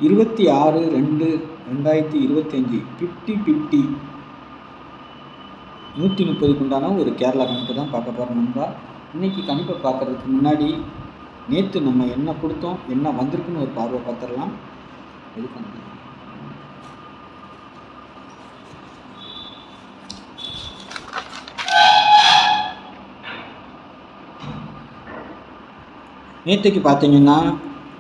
26/2/2025 50-50 130க்கு உண்டான ஒரு கேரளா கணிப்பு தான் பார்க்க போகிறோம் நண்பா. இன்றைக்கி கணிப்பை பார்க்குறதுக்கு முன்னாடி நேற்று நம்ம என்ன கொடுத்தோம், என்ன வந்திருக்குன்னு ஒரு பார்வை பார்த்துடலாம். நேற்றுக்கு பார்த்தீங்கன்னா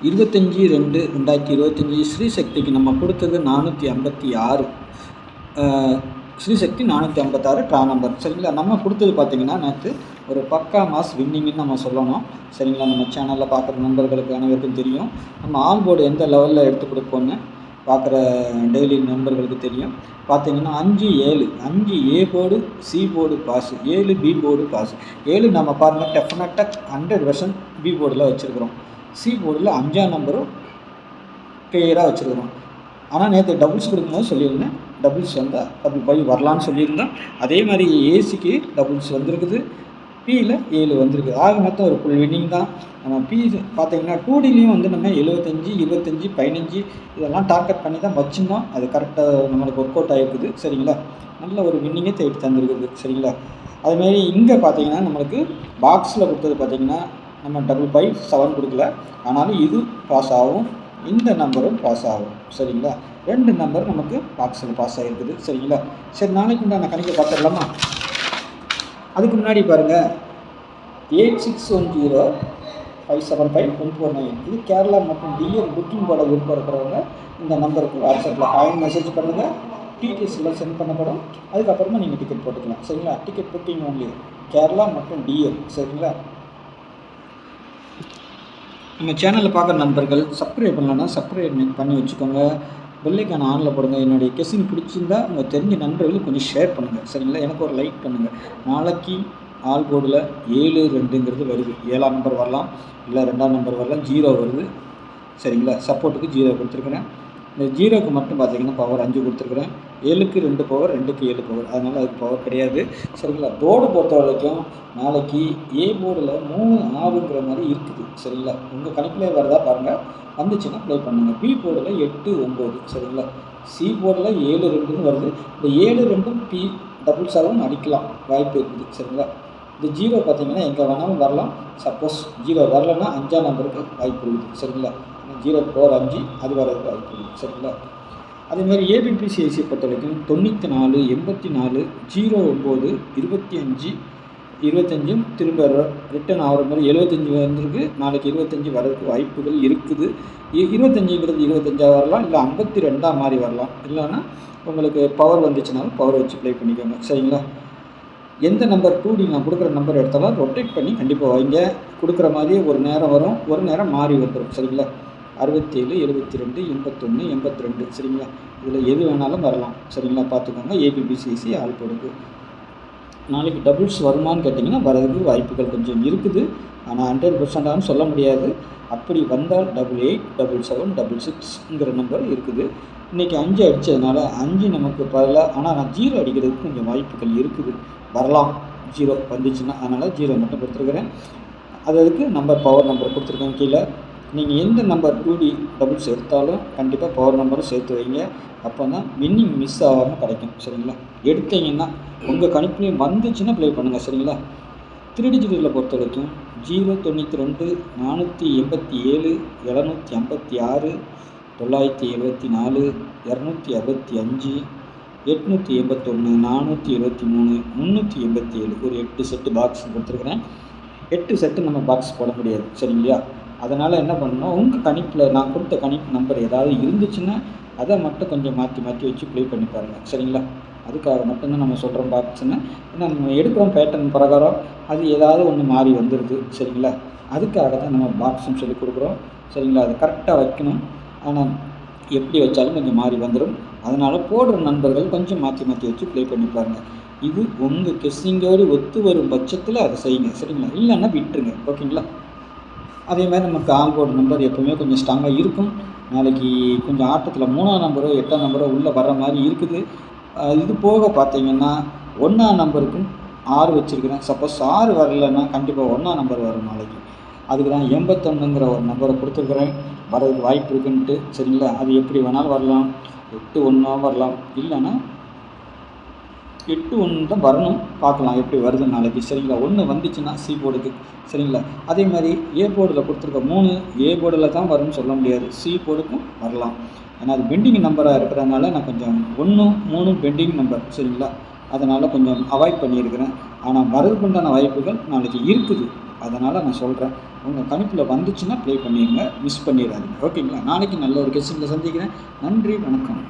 25/2/2025 ஸ்ரீசக்திக்கு நம்ம கொடுத்தது 456, ஸ்ரீசக்தி 456 ட்ரா நம்பர். சரிங்களா, நம்ம கொடுத்தது பார்த்தீங்கன்னா நேற்று ஒரு பக்கா மாஸ் வின்னிங்னு நம்ம சொல்லணும். சரிங்களா, நம்ம சேனலில் பார்க்குற நண்பர்களுக்கு அனைவருக்கும் தெரியும் நம்ம ஆல் போர்டு எந்த லெவலில் எடுத்து கொடுப்போன்னு பார்க்குற டெய்லி நண்பர்களுக்கு தெரியும். பார்த்தீங்கன்னா 5-7 5 A board, C board pass, 7 B board pass. 7 நம்ம பாருங்கள் டெஃபினட்டாக 100% பி போர்டில் வச்சுருக்குறோம். சி போர்டில் 5ஆம் நம்பரும் கிளியராக வச்சுருக்குறோம். ஆனால் நேற்று டபுள்ஸ் கொடுக்கும்போது சொல்லியிருந்தேன், டபுள்ஸ் வந்தால் டபுள் 5 வரலான்னு சொல்லியிருந்தோம். அதே மாதிரி ஏசிக்கு டபுள்ஸ் வந்திருக்குது, பியில் 7 வந்திருக்கு. ஆக மொத்தம் ஒரு ஃபுல் வின்னிங் தான். நம்ம பி பார்த்தீங்கன்னா 2Dலையும் வந்து நம்ம 75, 25, 15 இதெல்லாம் டார்கெட் பண்ணி தான் வச்சுருந்தோம். அது கரெக்டாக நம்மளுக்கு ஒர்க் அவுட் ஆகிருக்குது. சரிங்களா, நல்ல ஒரு வின்னிங்கே தேடி தந்துருக்குது. சரிங்களா, அதுமாரி இங்கே பார்த்தீங்கன்னா நம்மளுக்கு பாக்ஸில் கொடுத்தது பார்த்தீங்கன்னா நம்ம 557 கொடுக்கல, ஆனாலும் இது பாஸ் ஆகும், இந்த நம்பரும் பாஸ் ஆகும். சரிங்களா, 2 நம்பர் நமக்கு பாக்ஸில் பாஸ் ஆகிருக்குது. சரிங்களா, சரி நாளைக்கு உண்டான கணக்கை பார்த்துடலாமா? அதுக்கு முன்னாடி பாருங்கள் 8610575149 இது கேரளா மற்றும் டிஎல் புக்கிங் போட விருப்பம் இருக்கிறவங்க இந்த நம்பருக்கு வாட்ஸ்அப்பில் ஹாய் மெசேஜ் பண்ணுங்கள். டிடிஎஸ்லாம் சென்ட் பண்ணப்படும். அதுக்கப்புறமா நீங்கள் டிக்கெட் போட்டுக்கலாம். சரிங்களா, டிக்கெட் புக்கிங் ஒன்லி கேரளா மற்றும் டிஎல். சரிங்களா, நம்ம சேனலில் பார்க்குற நண்பர்கள் சப்ஸ்கிரைப் பண்ணலன்னா சப்ஸ்கிரைப் பண்ணி வச்சுக்கோங்க. பெல்லைக்கான ஆனில் போடுங்க. என்னுடைய கெஸ்ஸிங் பிடிச்சிருந்தா உங்கள் தெரிஞ்ச நண்பர்களுக்கு கொஞ்சம் ஷேர் பண்ணுங்கள். சரிங்களா, எனக்கு ஒரு லைக் பண்ணுங்கள். நாளைக்கு ஆல் போர்டில் 7-2ங்கிறது வருது. 7ஆம் நம்பர் வரலாம், இல்லை 2ஆம் நம்பர் வரலாம், 0 வருது. சரிங்களா, சப்போர்ட்டுக்கு 0 கொடுத்துருக்குறேன். இந்த 0க்கு மட்டும் பார்த்தீங்கன்னா பவர் 5 கொடுத்துருக்குறேன். 7க்கு 2 பவர், 2க்கு 7 பவர், அதனால் அதுக்கு பவர் கிடையாது. சரிங்களா, போர்டு பொறுத்த வரைக்கும் நாளைக்கு ஏ போர்டில் 3-6ங்கிற மாதிரி இருக்குது. சரிங்களா, உங்கள் கணக்கில் வருதா பாருங்கள், வந்துச்சுன்னா ப்ளே பண்ணுங்கள். பி போர்டில் 8-9. சரிங்களா, சி போர்டில் 7-2ன்னு வருது. இந்த 7-2ம் பி டபுள்ஸாகவும் அடிக்கலாம் வாய்ப்பு இருக்குது. சரிங்களா, இந்த 0 பார்த்தீங்கன்னா எங்கே வேணாலும் வரலாம். சப்போஸ் 0 வரலன்னா 5ஆம் நம்பருக்கு வாய்ப்பு இருக்குது. சரிங்களா, 0 பவர் 5 அது வரதுக்கு வாய்ப்பு இருக்குது. சரிங்களா, அதேமாதிரி ஏபிபிசிஐசியை பொறுத்த வரைக்கும் 94, 84, 09, 25, 25 திரும்ப ரிட்டன் ஆகிற மாதிரி 75 வந்திருக்கு. நாளைக்கு 25 வரதுக்கு வாய்ப்புகள் இருக்குது. 25ங்கிறது 25 வரலாம், இல்லை 52 மாதிரி வரலாம். இல்லைன்னா உங்களுக்கு பவர் வந்துச்சுனாலும் பவர் வச்சு ப்ளே பண்ணிக்கோங்க. சரிங்களா, எந்த நம்பர் 2D நான் கொடுக்குற நம்பர் எடுத்தாலும் ரொட்டேட் பண்ணி கண்டிப்பாக வைங்க. கொடுக்குற மாதிரியே ஒரு நேரம் வரும், ஒரு நேரம் மாறி வந்துடும். சரிங்களா, 67, 72, 81, 82. சரிங்களா, இதில் எது வேணாலும் வரலாம். சரிங்களா, பார்த்துக்கோங்க. ஏபிபிசிசி ஆல் போடுது. நாளைக்கு டபுள்ஸ் வருமானு கேட்டிங்கன்னா வரதுக்கு வாய்ப்புகள் கொஞ்சம் இருக்குது, ஆனால் 100%ஆனு சொல்ல முடியாது. அப்படி வந்தால் 88, 77, 66ங்கிற நம்பர் இருக்குது. இன்றைக்கி 5 அடித்ததுனால 5 நமக்கு பதிலாக, ஆனால் நான் 0 அடிக்கிறதுக்கு கொஞ்சம் வாய்ப்புகள் இருக்குது, வரலாம் 0 வந்துச்சுன்னா. அதனால் 0 மட்டும் கொடுத்துருக்குறேன். அதுக்கு நம்பர் பவர் நம்பர் கொடுத்துருக்கேன் கீழே. நீங்கள் எந்த நம்பர் 2D டபுள்ஸ் எடுத்தாலும் கண்டிப்பாக பவர் நம்பரும் சேர்த்து வைங்க. அப்போ தான் வின்னிங் மிஸ் ஆகாமல் கிடைக்கும். சரிங்களா, எடுத்தீங்கன்னா உங்கள் கணிப்புலையும் வந்துச்சுன்னா ப்ளே பண்ணுங்கள். சரிங்களா, 3 டிஜிட்டில் பொறுத்த வரைக்கும் 092, 487, 756, 974, 265, 881, 473, 387 ஒரு 8 செட்டு பாக்ஸ் கொடுத்துருக்குறேன். 8 செட்டு நம்ம பாக்ஸ் போட முடியாது. சரிங்களா, அதனால் என்ன பண்ணணும், உங்கள் கணிப்பில் நான் கொடுத்த கணிப்பு நம்பர் ஏதாவது இருந்துச்சுன்னா அதை மட்டும் கொஞ்சம் மாற்றி மாற்றி வச்சு ப்ளே பண்ணி பாருங்கள். சரிங்களா, அதுக்காக மட்டும்தான் நம்ம சொல்கிறோம் பாக்ஸ்ன்னு. ஏன்னா நம்ம எடுக்கிறோம் பேட்டர்ன் பிரகாரம் அது ஏதாவது ஒன்று மாறி வந்துடுது. சரிங்களா, அதுக்காக தான் நம்ம பாக்ஸ்ன்னு சொல்லி கொடுக்குறோம். சரிங்களா, அது கரெக்டாக வைக்கணும். ஆனால் எப்படி வச்சாலும் கொஞ்சம் மாறி வந்துடும். அதனால் போடுற நண்பர்கள் கொஞ்சம் மாற்றி மாற்றி வச்சு ப்ளே பண்ணி பாருங்கள். இது உங்கள் கெஸ்ஸிங்கோடு ஒத்து வரும் பட்சத்தில் அதை செய்யுங்க. சரிங்களா, இல்லைன்னா விட்டுருங்க. ஓகேங்களா, அதே மாதிரி நமக்கு ஆல் போர்டு நம்பர் எப்போவுமே கொஞ்சம் ஸ்ட்ராங்காக இருக்கும். நாளைக்கு கொஞ்சம் ஆட்டத்தில் 3ஆம் நம்பரோ 8ஆம் நம்பரோ உள்ளே வர்ற மாதிரி இருக்குது. இது போக பார்த்தீங்கன்னா 1ஆம் நம்பருக்கும் 6 வச்சுருக்கிறேன். சப்போஸ் 6 வரலைன்னா கண்டிப்பாக 1ஆம் நம்பர் வரும் நாளைக்கு. அதுக்கு தான் 81ங்கிற ஒரு நம்பரை கொடுத்துருக்குறேன். வரதுக்கு வாய்ப்பு இருக்குன்ட்டு. சரிங்களா? அது எப்படி வேணாலும் வரலாம். 81 வரலாம், இல்லைன்னா 81 தான் வரணும். பார்க்கலாம் எப்படி வருது நாளைக்கு. சரிங்களா? 1 வந்துச்சுன்னா சி போர்டுக்கு. சரிங்களா? அதே மாதிரி ஏ போர்டில் கொடுத்துருக்க 3 ஏ போர்டில் தான் வரும்னு சொல்ல முடியாது, சி போர்டுக்கும் வரலாம். ஏன்னா அது பெண்டிங் நம்பராக இருக்கிறதுனால நான் கொஞ்சம் 1, 3 பெண்டிங் நம்பர். சரிங்களா? அதனால் கொஞ்சம் அவாய்ட் பண்ணியிருக்கிறேன். ஆனால் வரதுக்குண்டான வாய்ப்புகள் நாளைக்கு இருக்குது. அதனால் நான் சொல்கிறேன், உங்கள் கணிப்பில் வந்துச்சுன்னா ப்ளே பண்ணிடுங்க, மிஸ் பண்ணிடாதீங்க. ஓகேங்களா? நாளைக்கு நல்ல ஒரு கெஸ்டிங்கில் சந்திக்கிறேன். நன்றி, வணக்கம்.